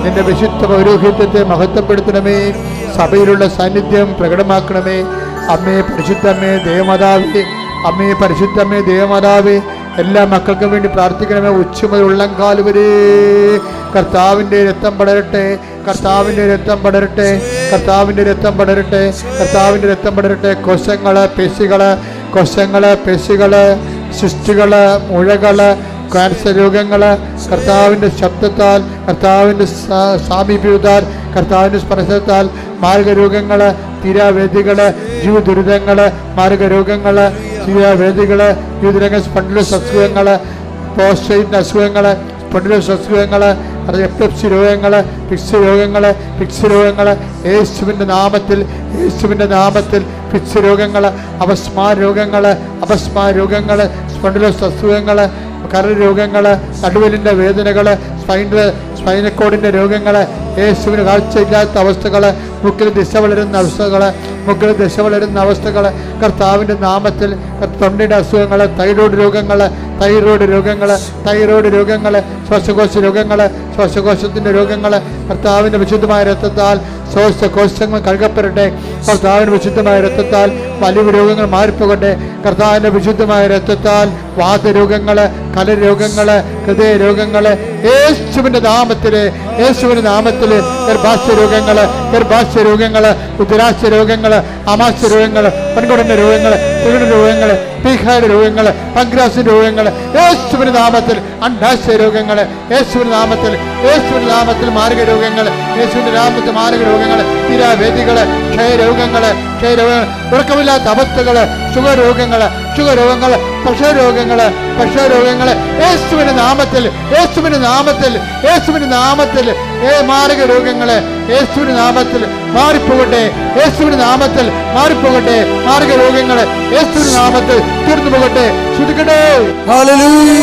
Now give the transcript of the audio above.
നിന്റെ വിശുദ്ധ പൗരോഹിത്യത്തെ മഹത്വപ്പെടുത്തണമേ. സഭയിലുള്ള സാന്നിധ്യം പ്രകടമാക്കണമേ. അമ്മേ പരിശുദ്ധമ്മേ ദേവമാതാവേ, അമ്മേ പരിശുദ്ധമ്മേ ദേവമാതാവേ, എല്ലാ മക്കൾക്കും വേണ്ടി പ്രാർത്ഥിക്കണമേ. ഉച്ചമുതൽ ഉള്ളംകാൽ വരെ കർത്താവിൻ്റെ രക്തം പടരട്ടെ, കർത്താവിൻ്റെ രക്തം പടരട്ടെ, കർത്താവിൻ്റെ രക്തം പടരട്ടെ, കർത്താവിൻ്റെ രക്തം പടരട്ടെ. കോശങ്ങള്, പേശികള്, സിസ്റ്റുകള്, മുഴകള്, ക്യാൻസർ രോഗങ്ങള് കർത്താവിൻ്റെ ശബ്ദത്താൽ, കർത്താവിൻ്റെ സാമീപ്യത്താൽ, കർത്താവിൻ്റെ സ്പർശത്താൽ, മാർഗരോഗങ്ങള്, തീരാവേദികള്, ജീവദുരിതങ്ങള്, മാർഗരോഗങ്ങള്, തീരാവേദികള്, ജീവിതരംഗ സ്പണ്ടിലോസ് അസുഖങ്ങള്, പ്രോസ്റ്റേറ്റ് അസുഖങ്ങള്, സ്പണ്ടിലോസ് അസുഖങ്ങള്, എപ്പിലെപ്സി രോഗങ്ങള്, ഫിക്സ് രോഗങ്ങള്, യേശുവിൻ്റെ നാമത്തിൽ ഫിക്സ് രോഗങ്ങള്, അപസ്മാര രോഗങ്ങള്, സ്പണ്ടിലോസ് അസുഖങ്ങള്, കരൾ രോഗങ്ങള്, നടുവലിൻ്റെ വേദനകള്, സ്പൈനക്കോഡിൻ്റെ രോഗങ്ങള്, യേശുവിന് കാഴ്ചയില്ലാത്ത അവസ്ഥകള്, മുക്കിൽ ദിശ വളരുന്ന അവസ്ഥകള് കർത്താവിൻ്റെ നാമത്തിൽ, തൊണ്ടയുടെ അസുഖങ്ങള്, തൈറോയ്ഡ് രോഗങ്ങള്, ശ്വാസകോശത്തിൻ്റെ രോഗങ്ങള് കർത്താവിൻ്റെ വിശുദ്ധമായ രക്തത്താൽ ശ്വാസകോശങ്ങൾ കഴുകപ്പെടട്ടെ. കർത്താവിൻ്റെ വിശുദ്ധമായ രക്തത്താൽ വലിവ് രോഗങ്ങൾ മാറിപ്പോകട്ടെ. കർത്താവിൻ്റെ വിശുദ്ധമായ രക്തത്താൽ വാതരോഗങ്ങള്, കലരോഗങ്ങള്, ഹൃദയരോഗങ്ങള് യേശുവിൻ്റെ നാമത്തില് ഗർഭാശയ രോഗങ്ങള്, ഉദരാശയ രോഗങ്ങള്, ആമാശയ രോഗങ്ങള്, പെൺകുടന്റെ രോഗങ്ങള്, രോഗങ്ങള്, പീഖായുടെ രോഗങ്ങള്, പങ്ക്രാസിന്റെ രോഗങ്ങള് യേശുവിന്റെ നാമത്തിൽ, അണ്ഡാശയ രോഗങ്ങള് യേശുവിന്റെ നാമത്തിൽ, മാർഗരോഗങ്ങള് യേശുവിന്റെ നാമത്തിൽ, മാർഗരോഗങ്ങള്, തീരാവേദികള്, ക്ഷയരോഗങ്ങള്, ഉറക്കമില്ലാത്ത അവസ്ഥകള്, ഷുഗർ രോഗങ്ങള്, പ്രഷർ രോഗങ്ങള് യേശുവിന്റെ നാമത്തിൽ, മാർഗരോഗങ്ങള് യേശുവിന്റെ നാമത്തിൽ മാറിപ്പോകട്ടെ, മാർഗരോഗങ്ങള് യേശുവിന്റെ നാമത്തിൽ തീർന്നു പോകട്ടെ. ശ്രദ്ധിക്കട്ടെ. ഹല്ലേലൂയ.